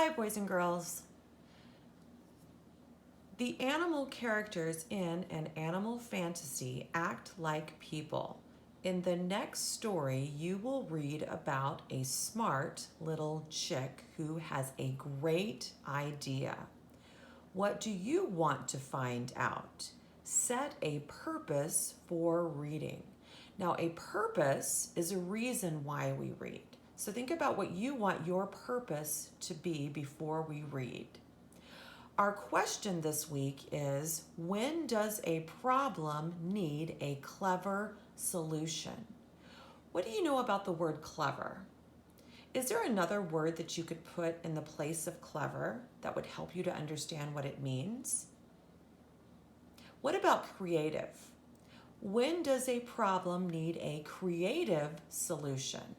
Hi, boys and girls. The animal characters in an animal fantasy act like people. In the next story, you will read about a smart little chick who has a great idea. What do you want to find out? Set a purpose for reading. Now, a purpose is a reason why we read. So think about what you want your purpose to be before we read. Our question this week is, when does a problem need a clever solution? What do you know about the word clever? Is there another word that you could put in the place of clever that would help you to understand what it means? What about creative? When does a problem need a creative solution?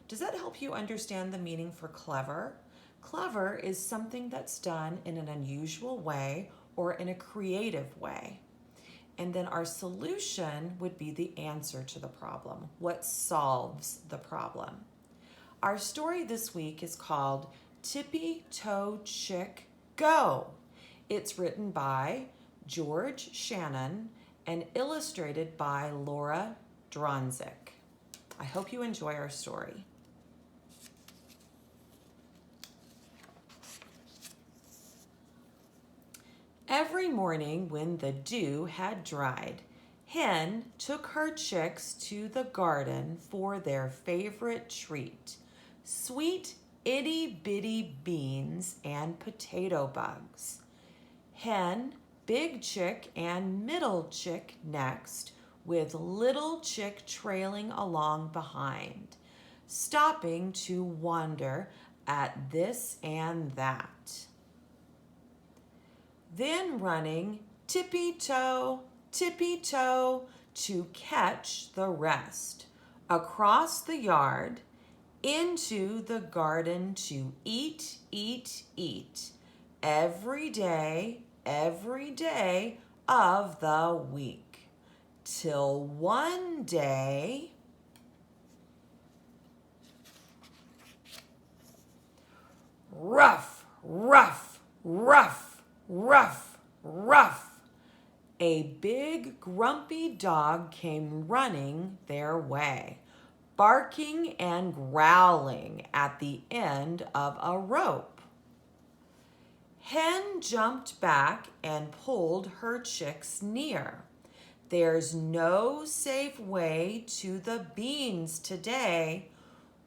Does that help you understand the meaning for clever? Clever is something that's done in an unusual way or in a creative way. And then our solution would be the answer to the problem. What solves the problem? Our story this week is called Tippy-Toe Chick, Go! It's written by George Shannon and illustrated by Laura Dronzik. I hope you enjoy our story. Every morning when the dew had dried, Hen took her chicks to the garden for their favorite treat, sweet itty-bitty beans and potato bugs. Hen, big chick, and middle chick next, with little chick trailing along behind, stopping to wonder at this and that. Then running tippy-toe, tippy-toe to catch the rest, across the yard, into the garden to eat, eat, eat, every day of the week, till one day, ruff, ruff, ruff, ruff, ruff. A big grumpy dog came running their way, barking and growling at the end of a rope. Hen jumped back and pulled her chicks near. There's no safe way to the beans today.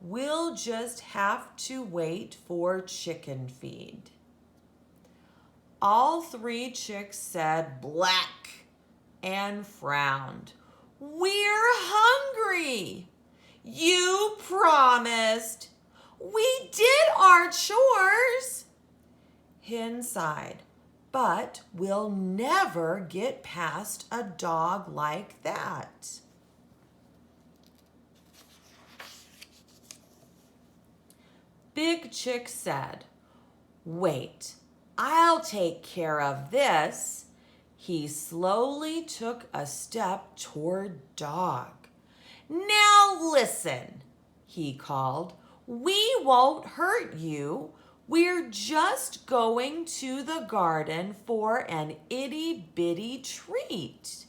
We'll just have to wait for chicken feed. All three chicks said black and frowned. We're hungry. You promised. We did our chores. Hen sighed, but we'll never get past a dog like that. Big Chick said, wait, I'll take care of this. He slowly took a step toward Dog. Now listen, he called. We won't hurt you. We're just going to the garden for an itty-bitty treat.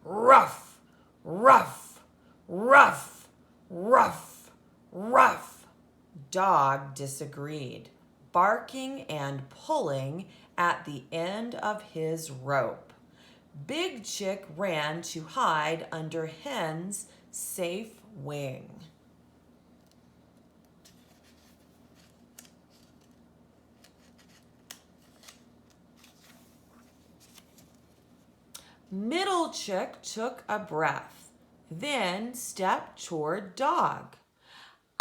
Ruff, ruff, ruff, ruff, ruff. Dog disagreed, barking and pulling at the end of his rope. Big Chick ran to hide under Hen's safe wing. Middle Chick took a breath, then stepped toward Dog.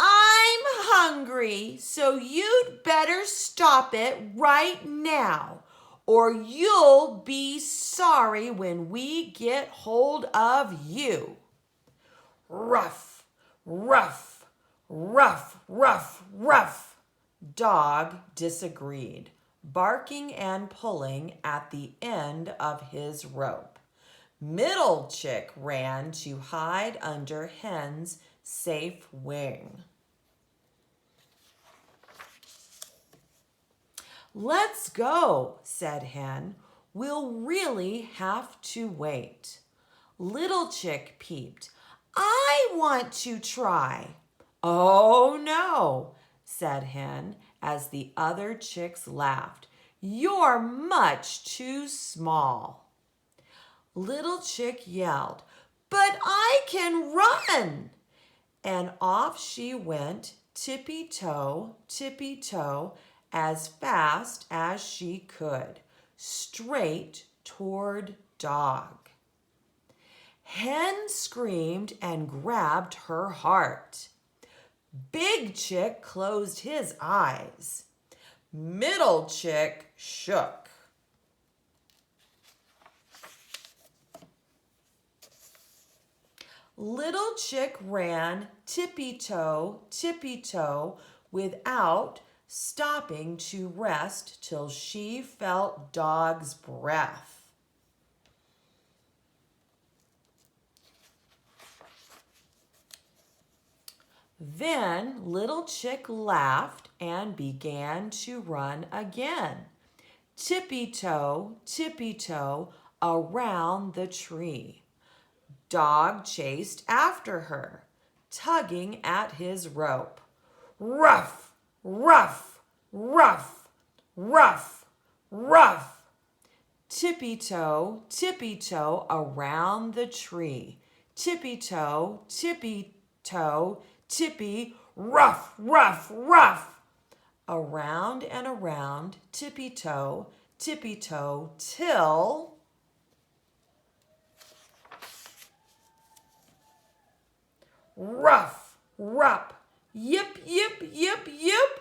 I'm hungry, so you'd better stop it right now, or you'll be sorry when we get hold of you. Ruff, ruff, ruff, ruff, ruff. Dog disagreed, barking and pulling at the end of his rope. Middle Chick ran to hide under Hen's safe wing. Let's go, said Hen. We'll really have to wait. Little Chick peeped. I want to try. Oh, no, said Hen as the other chicks laughed. You're much too small. Little Chick yelled, but I can run. And off she went, tippy-toe, tippy-toe, as fast as she could, straight toward Dog. Hen screamed and grabbed her heart. Big Chick closed his eyes. Middle Chick shook. Little Chick ran tippy-toe, tippy-toe, without stopping to rest till she felt Dog's breath. Then Little Chick laughed and began to run again. Tippy-toe, tippy-toe, around the tree. Dog chased after her, tugging at his rope. Ruff, ruff, ruff, ruff, ruff. Tippy-toe, tippy-toe, around the tree. Tippy-toe, tippy-toe, tippy, ruff, ruff, ruff. Around and around, tippy-toe, tippy-toe, till ruff, ruff, yip, yip, yip, yip.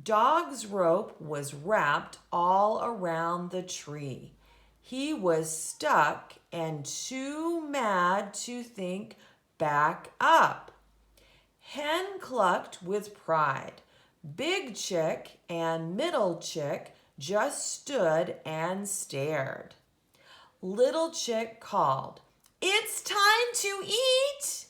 Dog's rope was wrapped all around the tree. He was stuck and too mad to think back up. Hen clucked with pride. Big Chick and Middle Chick just stood and stared. Little Chick called, "It's time to eat!"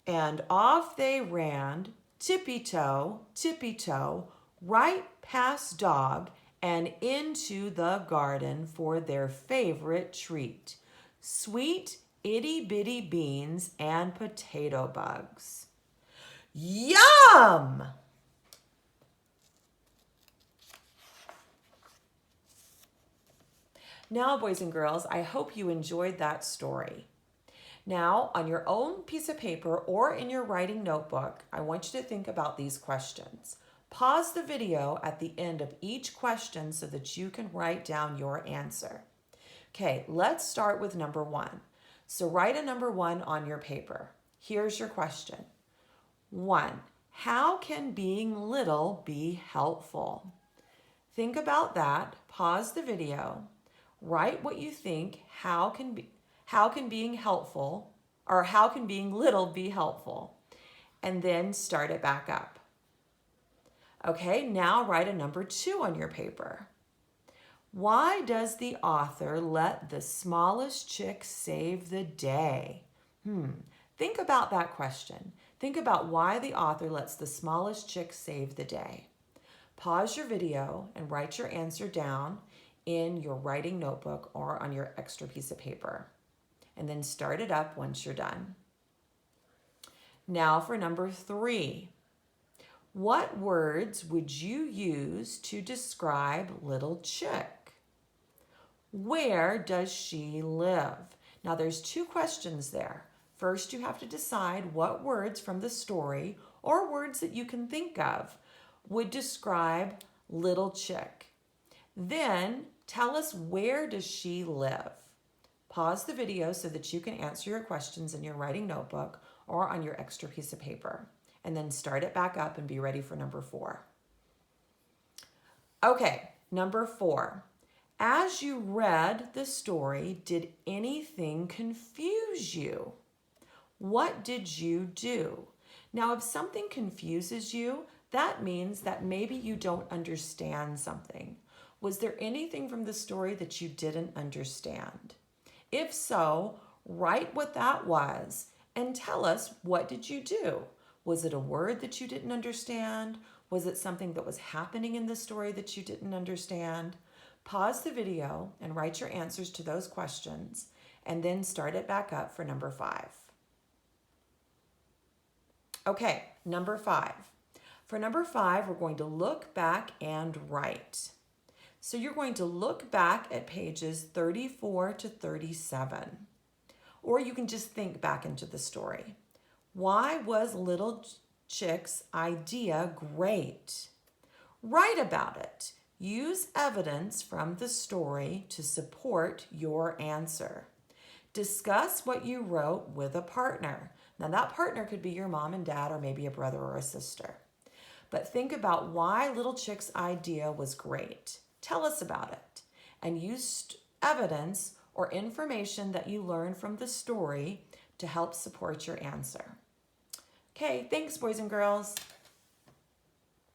And off they ran, tippy-toe, tippy-toe, right past Dog and into the garden for their favorite treat. Sweet itty-bitty beans and potato bugs. Yum! Now, boys and girls, I hope you enjoyed that story. Now, on your own piece of paper or in your writing notebook, I want you to think about these questions. Pause the video at the end of each question so that you can write down your answer. Okay, let's start with number 1. So write a number 1 on your paper. Here's your question. 1. How can being little be helpful? Think about that. Pause the video. Write what you think. How can being helpful, or how can being little be helpful? And then start it back up. Okay, now write a number 2 on your paper. Why does the author let the smallest chick save the day? Think about that question. Think about why the author lets the smallest chick save the day. Pause your video and write your answer down in your writing notebook or on your extra piece of paper. And then start it up once you're done. Now for number 3. What words would you use to describe Little Chick? Where does she live? Now there's 2 questions there. First, you have to decide what words from the story or words that you can think of would describe Little Chick. Then tell us, where does she live? Pause the video so that you can answer your questions in your writing notebook or on your extra piece of paper. And then start it back up and be ready for number 4. Okay, number 4. As you read the story, did anything confuse you? What did you do? Now, if something confuses you, that means that maybe you don't understand something. Was there anything from the story that you didn't understand? If so, write what that was and tell us, what did you do? Was it a word that you didn't understand? Was it something that was happening in the story that you didn't understand? Pause the video and write your answers to those questions, and then start it back up for number 5. Okay, number 5. For number 5, we're going to look back and write. So you're going to look back at pages 34 to 37. Or you can just think back into the story. Why was Little Chick's idea great? Write about it. Use evidence from the story to support your answer. Discuss what you wrote with a partner. Now that partner could be your mom and dad or maybe a brother or a sister. But think about why Little Chick's idea was great. Tell us about it. And use evidence or information that you learned from the story to help support your answer. Okay, thanks, boys and girls.